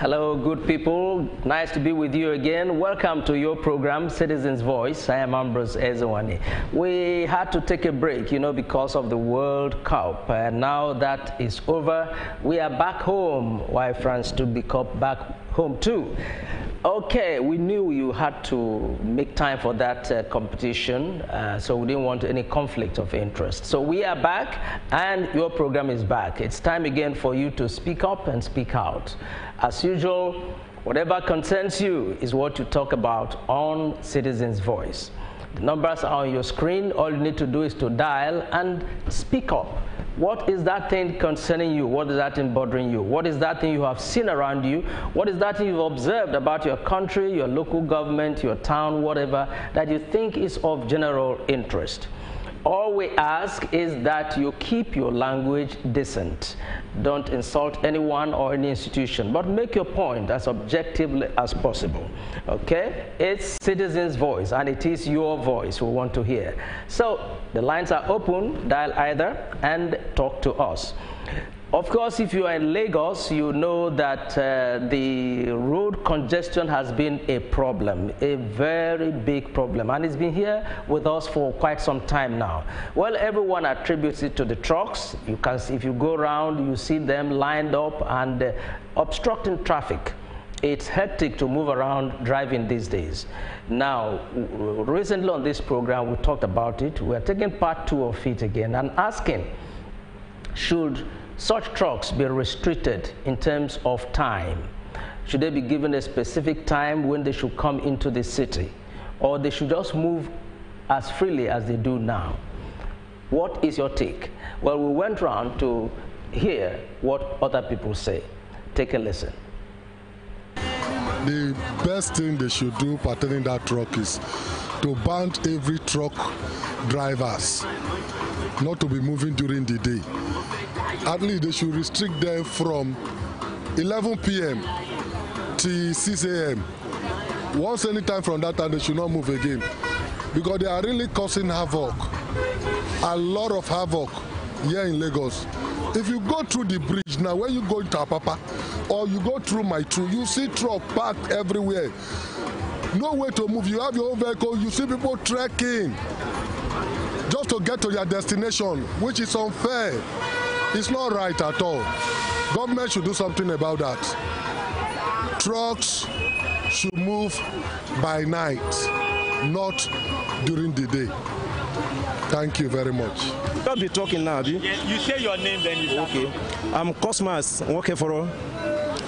Hello, good people. Nice to be with you again. Welcome to your program, Citizens Voice. I am Ambrose Ezewani. We had to take a break, because of the World Cup. And now that is over, we are back home. Why France to be back home too? Okay, we knew you had to make time for that competition, so we didn't want any conflict of interest. So we are back, and your program is back. It's time again for you to speak up and speak out. As usual, whatever concerns you is what you talk about on Citizens Voice. The numbers are on your screen. All you need to do is to dial and speak up. What is that thing concerning you? What is that thing bothering you? What is that thing you have seen around you? What is that thing you've observed about your country, your local government, your town, whatever, that you think is of general interest? All we ask is that you keep your language decent. Don't insult anyone or any institution, but make your point as objectively as possible. Okay? It's Citizens' Voice, and it is your voice we want to hear. So the lines are open. Dial either and talk to us. Of course, if you are in Lagos, you know that the road congestion has been a problem, a very big problem, and it's been here with us for quite some time now. Well, everyone attributes it to the trucks. You can see, if you go around, you see them lined up and obstructing traffic. It's hectic to move around driving these days. Now, recently on this program, we talked about it. We are taking part 2 of it again and asking, should such trucks be restricted in terms of time? Should they be given a specific time when they should come into the city? Or they should just move as freely as they do now? What is your take? Well, we went around to hear what other people say. Take a listen. The best thing they should do pertaining that truck is to ban every truck drivers not to be moving during the day. At least they should restrict them from 11 p.m. to 6 a.m. Once any time from that time, they should not move again, because they are really causing havoc, a lot of havoc here in Lagos. If you go through the bridge now, when you go to Apapa or you go through my true, you see truck parked everywhere. No way to move. You have your own vehicle. You see people trekking just to get to your destination, which is unfair. It's not right at all. Government should do something about that. Trucks should move by night, not during the day. Thank you very much. Don't be talking now, Abi. Yes, you say your name, then you start. Okay. I'm Cosmas Nwokeforo.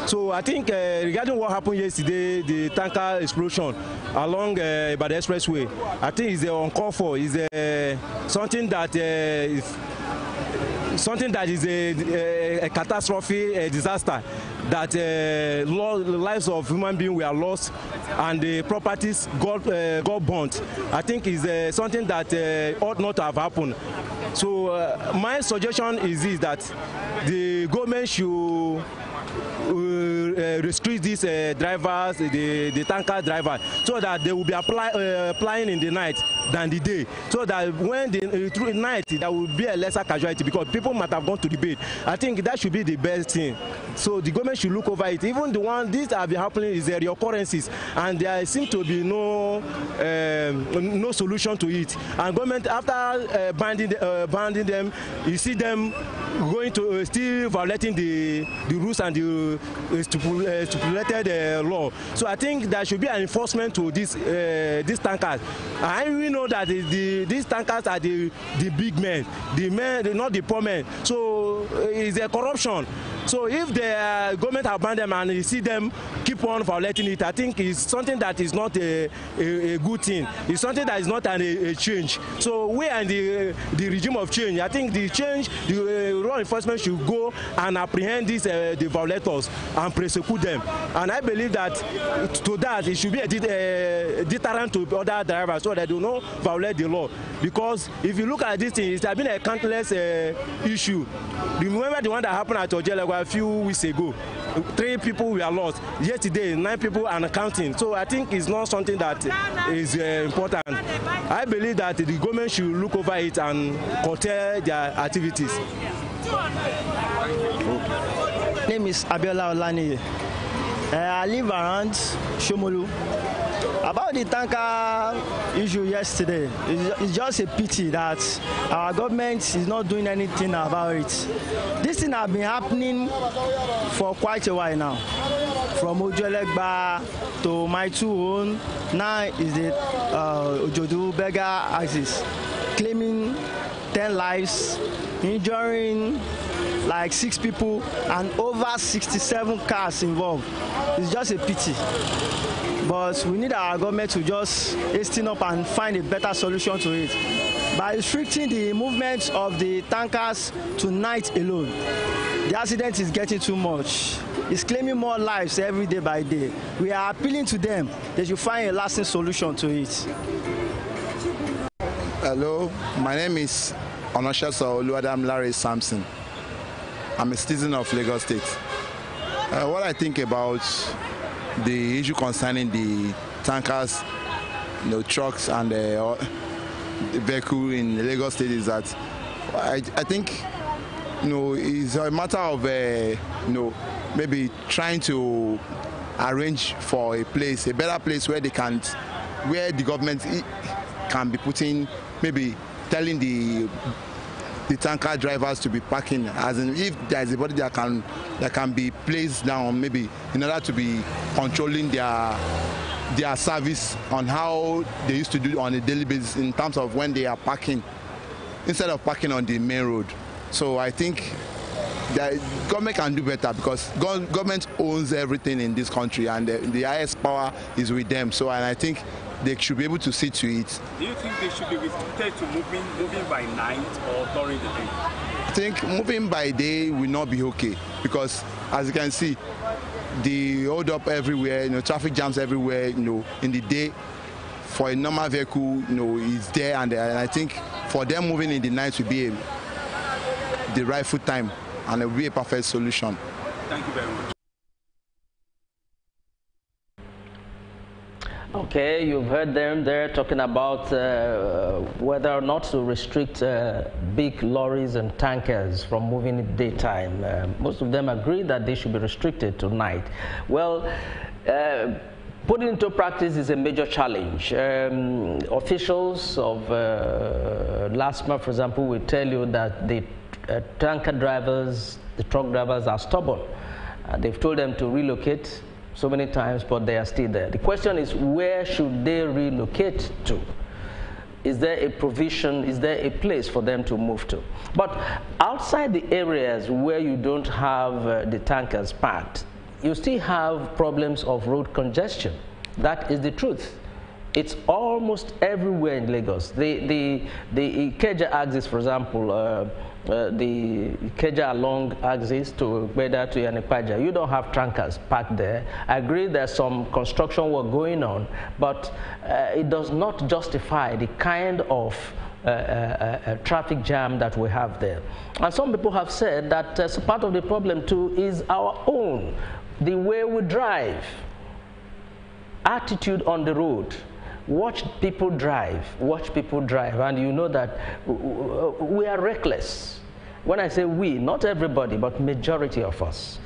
So I think regarding what happened yesterday, the tanker explosion along Ibadan Expressway, I think it's uncalled for. It's something that is a catastrophe, a disaster, that lives of human beings were lost and the properties got burnt. I think is something that ought not to have happened. So my suggestion is this, that the government should restrict these drivers, the tanker drivers, so that they will be applying in the night than the day, so that when through the night there will be a lesser casualty, because people might have gone to the bed. I think that should be the best thing. So the government should look over it. Even the one these have been happening is reoccurrences, and there seems to be no solution to it. And government, after banning them, you see them going to still violating the rules and the stipulated law. So I think there should be an enforcement to these tankers. And we know that these tankers are the big men, not the poor men. So it's a corruption. So if the government have banned them and you see them keep on violating it, I think it's something that is not a good thing. It's something that is not a change. So we are in the regime of change. I think the law enforcement should go and apprehend these the violators and prosecute them. And I believe that to that it should be a deterrent to other drivers, so they do not violate the law. Because if you look at this thing, it has been a countless issue. Remember the one that happened at Ojelego a few weeks ago. 3 people were lost. Yesterday, 9 people and counting. So I think it's not something that is important. I believe that the government should look over it and curtail their activities. Name is Abiola Olaniyi. I live around Shomolu. About the tanker issue yesterday, it's just a pity that our government is not doing anything about it. This thing has been happening for quite a while now. From Ojuelegba to my two own, now is the Ojodu beggar axis, claiming 10 lives, injuring like 6 people, and over 67 cars involved. It's just a pity. But we need our government to just hasten up and find a better solution to it. By restricting the movement of the tankers to night alone, the accident is getting too much. It's claiming more lives every day by day. We are appealing to them. They should find a lasting solution to it. Hello, my name is Onoshesa Oluwadam Larry Samson. I'm a citizen of Lagos State. What I think about the issue concerning the tankers, trucks and the vehicle in Lagos State is that I think it's a matter of maybe trying to arrange for a better place where the government can be putting, maybe telling the tanker drivers to be parking, as in if there is a body that can be placed down, maybe in order to be controlling their service on how they used to do on a daily basis in terms of when they are parking, instead of parking on the main road. So I think the government can do better, because government owns everything in this country, and the highest power is with them. So, and I think they should be able to see to it. Do you think they should be restricted to moving by night or during the day? I think moving by day will not be okay, because as you can see, the hold up everywhere, traffic jams everywhere, in the day for a normal vehicle, is there, and I think for them moving in the night will be the rightful time, and it will be a perfect solution. Thank you very much. Okay, you've heard them there talking about whether or not to restrict big lorries and tankers from moving in daytime. Most of them agree that they should be restricted to night. Well, putting into practice is a major challenge. Officials of LASTMA, for example, will tell you that the tanker drivers, the truck drivers are stubborn. They've told them to relocate so many times, but they are still there. The question is, where should they relocate to? Is there a provision, is there a place for them to move to? But outside the areas where you don't have the tankers parked, you still have problems of road congestion. That is the truth. It's almost everywhere in Lagos. The Ikeja axis, for example, the Ikeja along axis to Gbeda to Yanekwaja, you don't have tankers parked there. I agree there's some construction work going on, but it does not justify the kind of traffic jam that we have there. And some people have said that part of the problem too is our own, the way we drive, attitude on the road. Watch people drive, and you know that we are reckless. When I say we, not everybody, but majority of us.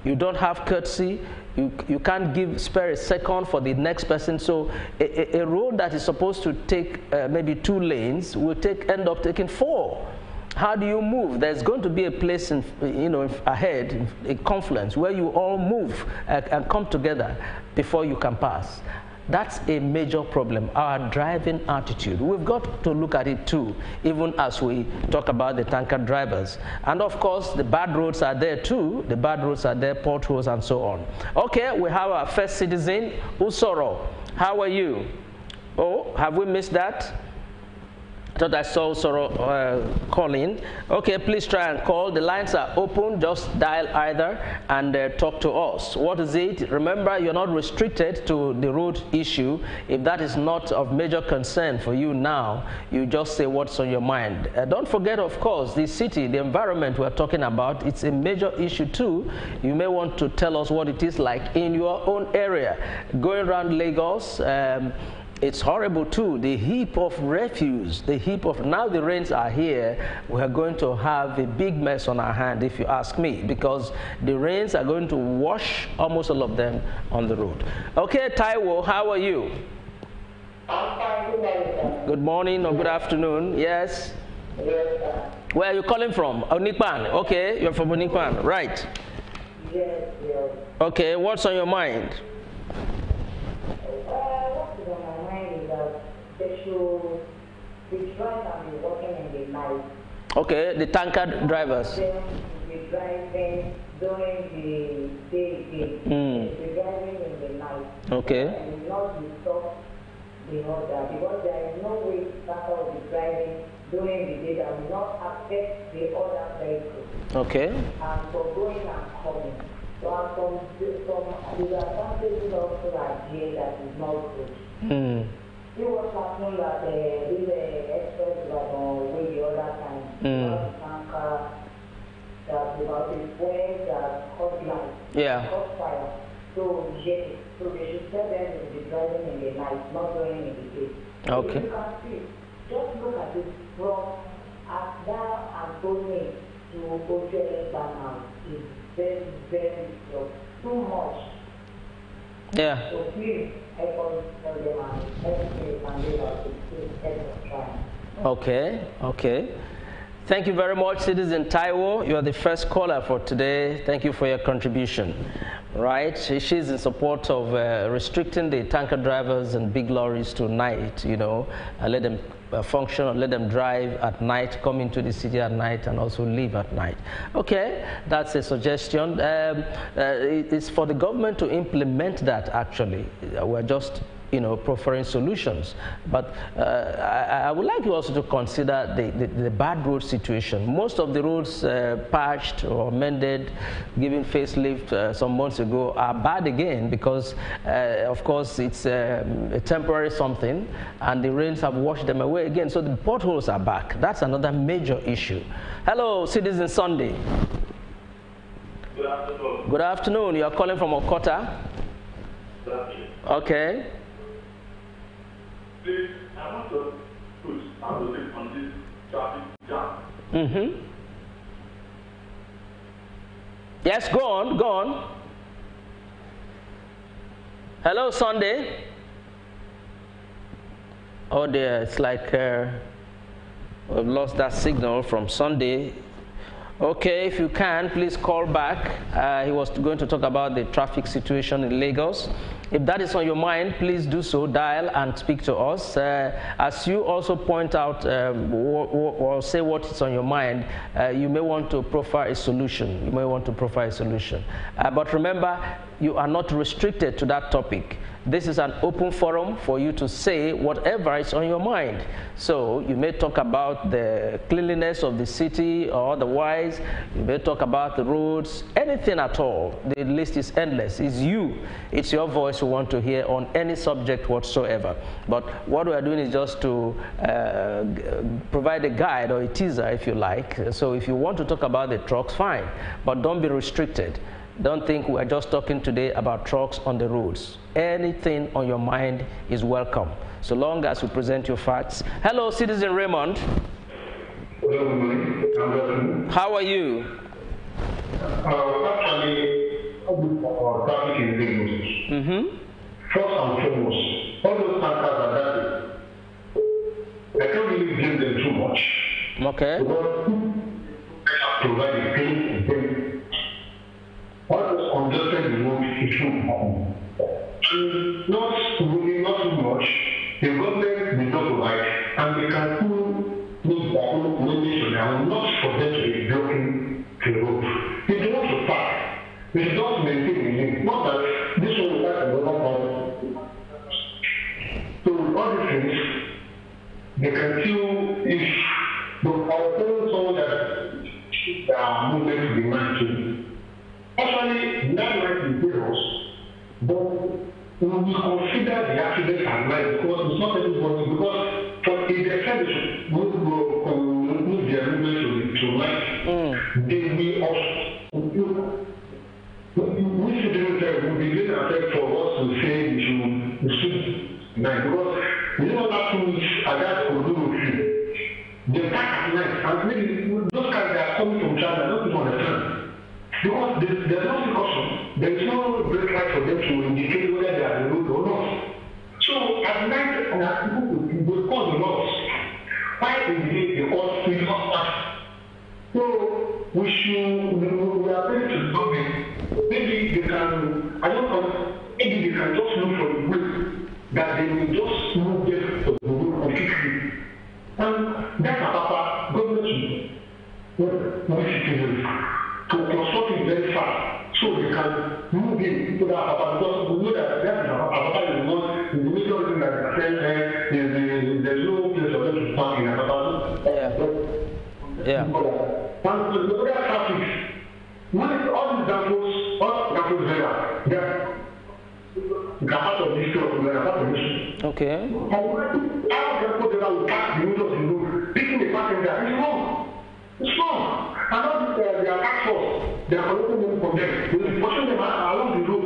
You don't have courtesy, you can't spare a second for the next person, so a road that is supposed to take maybe 2 lanes will end up taking 4. How do you move? There's going to be a place ahead, a confluence, where you all move and come together before you can pass. That's a major problem, our driving attitude. We've got to look at it too, even as we talk about the tanker drivers. And of course, the bad roads are there too. The bad roads are there, potholes and so on. Okay, we have our first citizen, Usoro. How are you? Oh, have we missed that? I thought I saw Usoro calling. Okay, please try and call. The lines are open. Just dial either and talk to us. What is it? Remember, you're not restricted to the road issue. If that is not of major concern for you now, you just say what's on your mind. Don't forget, of course, the city, the environment we're talking about, it's a major issue too. You may want to tell us what it is like in your own area. Going around Lagos, It's horrible too. The heap of refuse, now the rains are here, we are going to have a big mess on our hand, if you ask me, because the rains are going to wash almost all of them on the road. Okay, Taiwo, how are you? I'm fine. Good morning, sir. Good morning or good afternoon. Yes. Yes, sir. Where are you calling from? Onikpan. Okay, you're from Onikpan, right? Yes, yes. Okay, what's on your mind? What is on my mind is that they should be driving and be working in the night. Okay, the tanker drivers. They should be driving during the day. Be driving in the night. Okay. And not disturb the other, because there is no way tanker will be driving during the day that will not affect the other vehicles. Okay. And for going and coming. So some disadvantages also are here that is not good. See what's happening that this express was on way the other time. The tanker that about the point that caught light. Yeah. Caught fire. So yes, so they should tell them to be driving in the night, not going in the day. Okay. If you can see, just look at it from as now and told me to go to a now is very, very slow. Too much. Yeah. So please help us tell them and everything can do that to please help us try. Okay, okay. Thank you very much, Citizen Taiwo. You are the first caller for today. Thank you for your contribution. Right, she's in support of restricting the tanker drivers and big lorries to night, you know, and let them function, or let them drive at night, come into the city at night, and also leave at night. Okay, that's a suggestion. It's for the government to implement that, actually. We're just, you know, proffering solutions. But I would like you also to consider the bad road situation. Most of the roads patched or mended, given facelift some months ago, are bad again because, of course, it's a temporary something, and the rains have washed them away again. So the potholes are back. That's another major issue. Hello, Citizen Sunday. Good afternoon. Good afternoon. You are calling from Okota? Okay. Please, I want to put on this traffic jam. Yes, go on, go on. Hello, Sunday. Oh dear, it's like we've lost that signal from Sunday. Okay, if you can, please call back. He was going to talk about the traffic situation in Lagos. If that is on your mind, please do so. Dial and speak to us. As you also point out or say what is on your mind, you may want to profile a solution. But remember, you are not restricted to that topic. This is an open forum for you to say whatever is on your mind. So you may talk about the cleanliness of the city or otherwise. You may talk about the roads, anything at all. The list is endless. It's you. It's your voice we want to hear on any subject whatsoever. But what we are doing is just to provide a guide or a teaser, if you like. So if you want to talk about the trucks, fine. But don't be restricted. Don't think we're just talking today about trucks on the roads. Anything on your mind is welcome, so long as you present your facts. Hello, Citizen Raymond. Good morning. How are you? Actually, traffic in Lagos. First and foremost, all those tankers are dirty. I can't really blame them too much. Okay. Because they have provided clean. What was congested the road, it should happen. And not too much. The government will not provide, and they can still make their own nation and not for them to be blocking the road. If they want to park, they should just maintain the link. Not that this one will have another problem. So all these things, they can still, if I was telling someone that there are movements to the mind too. Actually, not like the heroes, but we will consider the accident as life because it's not everybody. Because for if they try to move their movement to life, they will also. We citizens will be later affect for us to say we should night because You know that 2 weeks, I got to do with you. They pack at night, and maybe those guys that are coming from China don't even understand. Because there's no precaution, there is no brake light for them to indicate whether they are the road or not. So at night, people will cause the loss. Why in the day they cause speed of us? So we are ready to the government. Maybe they can, I don't know, maybe they can just look for the way that they will just move them to the road completely. And that's Papa, government citizens to construct it very fast so they can move in to that Papa, because we know that that's Papa is not in the middle of that there's no place for them to park in Papa. Yeah. And the other traffic, all these Danfos, they are part of this stuff, they are part of this. Okay. How Danfos will pass the middle of the road, picking the passenger, it's wrong. It's wrong. And all this, they are tax force, they are collecting money from them, they are pushing them along the road.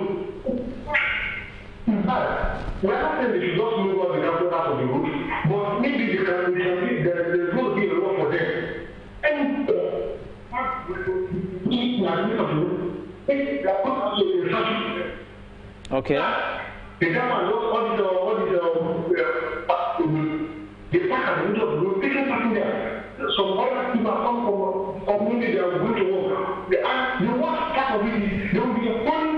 In fact, we are not saying they should just move all the Danfos out of the road, but maybe they can see there's going to be a law for them. And okay. The government they park at the middle of the road, people parking there. Some other people come from maybe they are going to work. The worst part of it is there will be a funny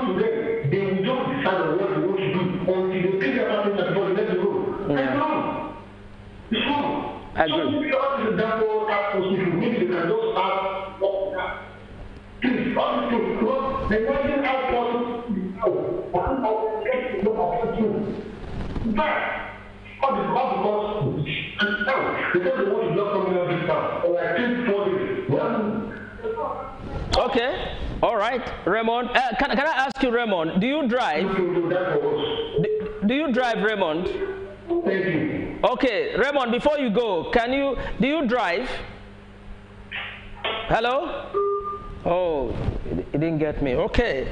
to them. They will just decide on what they want to do until they take their passenger before they let the road. It's wrong. It's wrong. I agree. So maybe all this Danfos tax force people, maybe they can just start working that. Please, all these things, because they imagine how possible how get to know about you. But all because they want to just come in this town. Or like 3 4 days. Okay. All right, Raymond. Can I ask you, Raymond? Do you drive? Do you drive, Raymond? Thank you. Okay, Raymond. Before you go, do you drive? Hello? Oh, he didn't get me. Okay.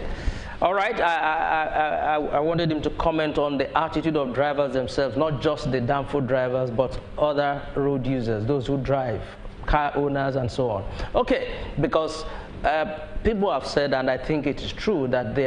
All right. I wanted him to comment on the attitude of drivers themselves, not just the Danfo drivers, but other road users, those who drive, car owners, and so on. Okay, because people have said, and I think it is true, that they